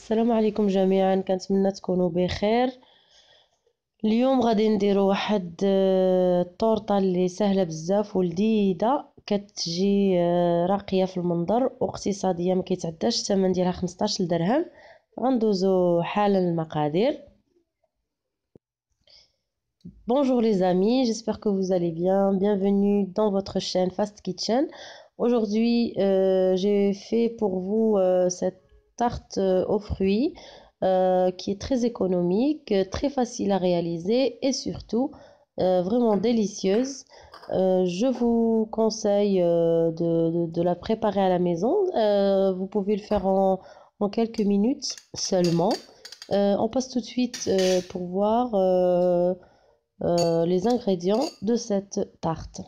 السلام عليكم جميعا، كنتمنى تكونوا بخير. اليوم غادي نديرو واحد الطورطه اللي سهله بزاف ولذيذه، كتجي راقيه في المنظر واقتصاديه، ما كيتعداش الثمن ديالها 15 درهم. غندوزو حالا المقادير. Bonjour les amis, j'espère que vous allez bien. Bienvenue dans votre chaîne Fast Kitchen. Aujourd'hui, j'ai fait pour vous cette tarte aux fruits qui est très économique, très facile à réaliser et surtout vraiment délicieuse. Je vous conseille de la préparer à la maison. Vous pouvez le faire en quelques minutes seulement. On passe tout de suite pour voir les ingrédients de cette tarte.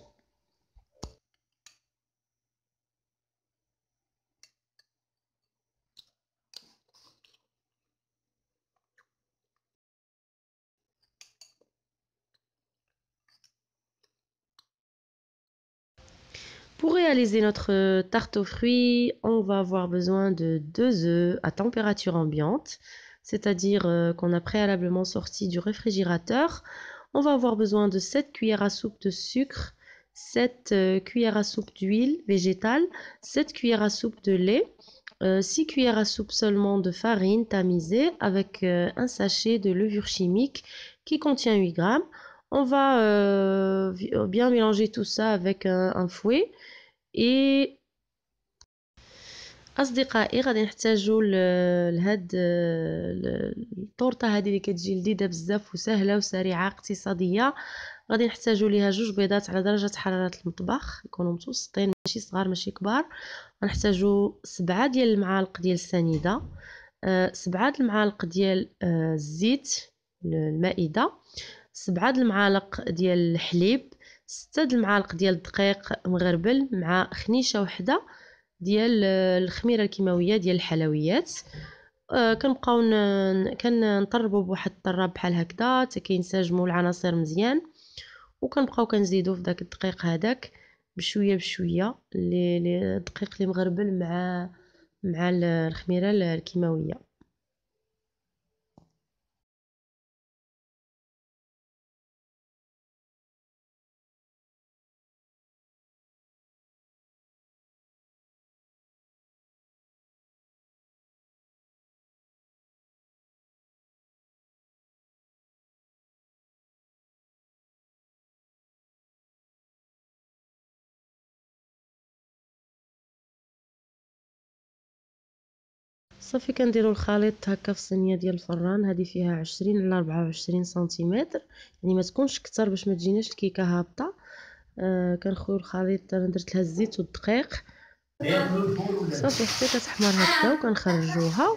Pour réaliser notre tarte aux fruits, on va avoir besoin de 2 œufs à température ambiante, c'est-à-dire qu'on a préalablement sorti du réfrigérateur. On va avoir besoin de 7 cuillères à soupe de sucre, 7 cuillères à soupe d'huile végétale, 7 cuillères à soupe de lait, 6 cuillères à soupe seulement de farine tamisée avec un sachet de levure chimique qui contient 8 grammes. On va bien mélanger tout ça avec un fouet. اي اصدقائي غادي نحتاجو لهاد الطورطه هذه اللي كتجي لذيذه بزاف وسهله وسريعه اقتصاديه. غادي نحتاجو ليها 2 بيضات على درجه حراره المطبخ، يكونوا متوسطين ماشي صغار ماشي كبار. غنحتاجو 7 ديال المعالق ديال السنيده، 7 المعالق ديال الزيت المائده، 7 المعالق ديال الحليب، 6 المعالق ديال الدقيق مغربل مع خنيشه وحده ديال الخميره الكيماويه ديال الحلويات. كنبقاو كنطربوا بواحد الطراب بحال هكذا حتى كينسجموا العناصر مزيان، وكنبقاو كنزيدوا في داك الدقيق هذاك بشويه بشويه الدقيق اللي مغربل مع الخميره الكيماويه. صافي كنديروا الخليط هكا في الصينيه ديال الفران. هذه فيها 20 على 24 سنتيمتر، يعني ما تكونش كتر باش ما تجيناش الكيكه هابطه. كنخويو الخليط، انا درت لها الزيت والدقيق صافي حتى كتحمر هكا وكنخرجوها.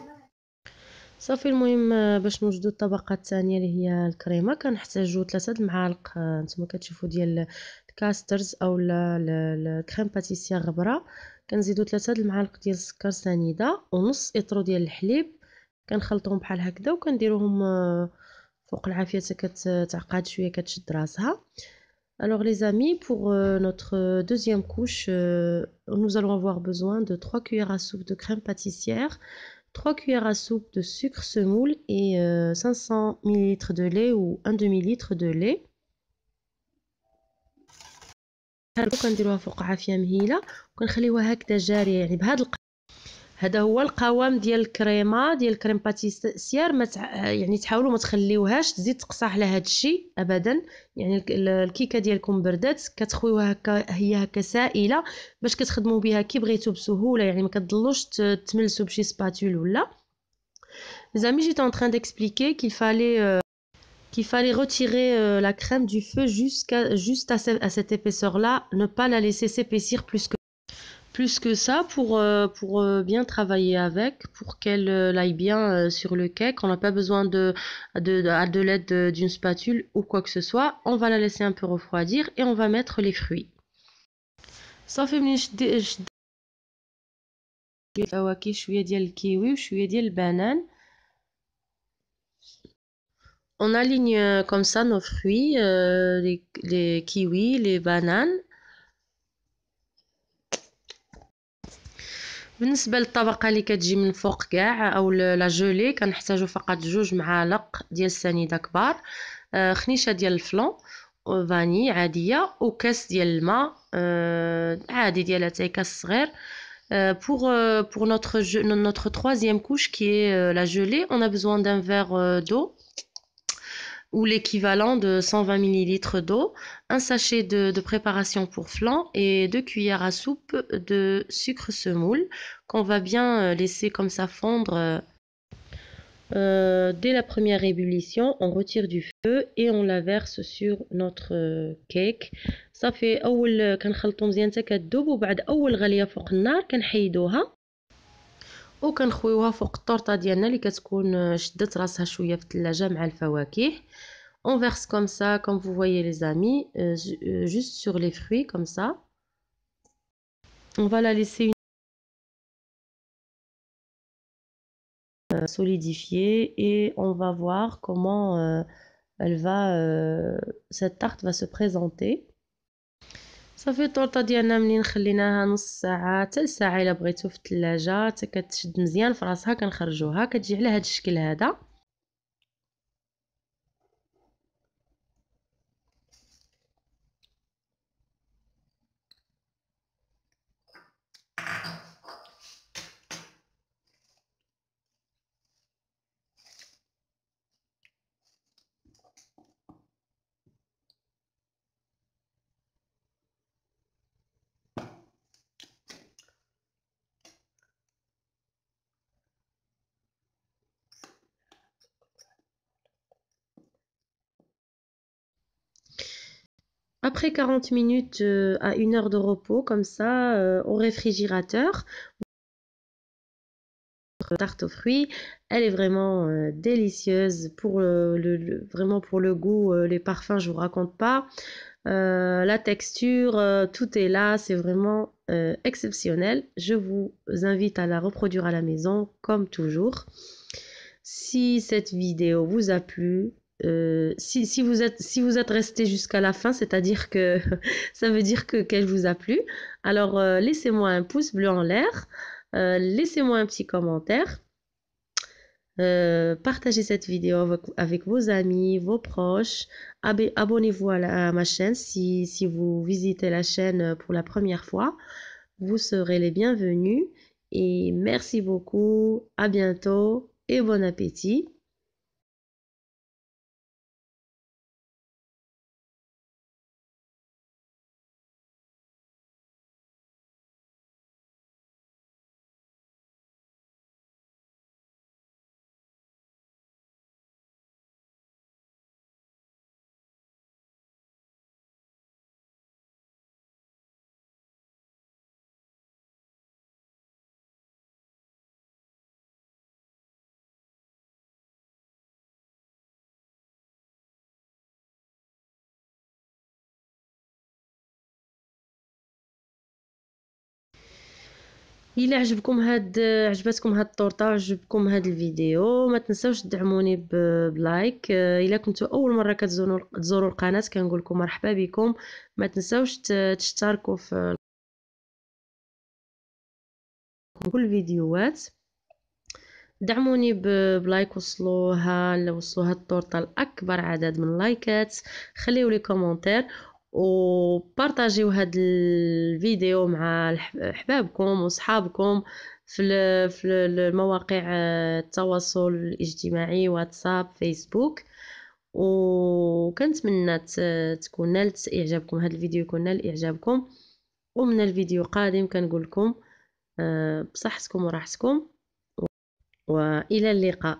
صافي المهم باش نوجدوا الطبقه الثانيه اللي هي الكريمه، كنحتاجوا 3 المعالق نتوما كتشوفوا ديال الكاسترز او الكريم باتيسير غبره. كنزيدوا 3 المعالق ديال السكر سنيده ونص اطرو ديال الحليب، كنخلطوهم بحال هكذا وكنديروهم فوق العافيه حتى كتعقد شويه كتشد راسها. Alors les amis, pour notre deuxième couche, nous allons avoir besoin de 3 cuillères à soupe de crème pâtissière, 3 cuillères à soupe de sucre semoule et 500 ml de lait ou un demi-litre de lait. كنديروها فوق عافيه مهيله وكنخليوها هكذا جاريه، يعني بهذا هذا هو القوام ديال الكريمه ديال الكريم باتيسير. يعني تحاولوا ما تخليوهاش تزيد تقصح على هذا الشيء ابدا. يعني الكيكه ديالكم بردات كتخويوها هكا، هي هكا سائله باش كتخدموا بها كي بغيتوا بسهوله، يعني ما كتضلوش تملسوا بشي سباتول ولا. زعما j'étais en train d'expliquer qu'il fallait retirer la crème du feu juste à cette épaisseur là, ne pas la laisser s'épaissir plus que ça pour bien travailler avec, pour qu'elle aille bien sur le cake. On n'a pas besoin de l'aide d'une spatule ou quoi que ce soit. On va la laisser un peu refroidir et on va mettre les fruits. صافي منين فواكه شويه ديال الكيوي وشويه ديال البنان. On aligne comme ça nos fruits, les kiwis, les bananes. بالنسبه للطبقه اللي كتجي من فوق كاع او لا جولي كنحتاجو فقط 2 معالق ديال السنيده كبار، خنيشه ديال الفلون فاني عاديه وكاس ديال الماء عادي ديال اتاي كاس صغير. Pour notre troisième couche qui est la gelée, on a besoin d'un verre d'eau ou l'équivalent de 120 ml d'eau, un sachet de préparation pour flan et 2 cuillères à soupe de sucre semoule qu'on va bien laisser comme ça fondre. Dès la première ébullition, on retire du feu et on la verse sur notre cake. صافي اول كنخلطو مزيان حتى كتذوب وبعد اول غليه فوق النار كنحيدوها وكنخويوها فوق الطورطه ديالنا اللي كتكون شدت راسها شويه في الثلاجه مع الفواكه. On verse comme ça, comme vous voyez les amis, juste sur les fruits comme ça. On va la laisser solidifier et on va voir comment cette tarte va se présenter. صافي الطورطه ديالنا منين خليناها نص ساعه حتى لساعه الا بغيتو في الثلاجه حتى كتشد مزيان في راسها كنخرجوها كتجي على هذا الشكل هذا. Après 40 minutes à 1 heure de repos, comme ça, au réfrigérateur, notre tarte aux fruits, elle est vraiment délicieuse. Vraiment pour le goût, les parfums, je vous raconte pas. La texture, tout est là, c'est vraiment exceptionnel. Je vous invite à la reproduire à la maison, comme toujours. Si cette vidéo vous a plu, si vous êtes resté jusqu'à la fin, c'est-à-dire que ça veut dire qu'elle vous a plu. Alors laissez-moi un pouce bleu en l'air, laissez-moi un petit commentaire, partagez cette vidéo avec vos amis, vos proches, abonnez-vous à ma chaîne si vous visitez la chaîne pour la première fois, vous serez les bienvenus et merci beaucoup, à bientôt et bon appétit. إلا عجبتكم هاد الطورطه وعجبكم هاد الفيديو ما تنساوش تدعموني بلايك. إلا كنتو اول مره تزوروا القناه كنقول لكم مرحبا بكم. ما تنساوش تشتركوا في كل الفيديوهات. دعموني بلايك وصلوا هاد الطورطه لاكبر عدد من اللايكات. خليو لي كومونتير وبارطاجيو هاد الفيديو مع احبابكم وصحابكم في المواقع التواصل الاجتماعي واتساب فيسبوك. وكنتمنى تكون نالت اعجابكم هاد الفيديو، يكون نال اعجابكم. ومن الفيديو قادم كنقول لكم بصحتكم وراحتكم والى اللقاء.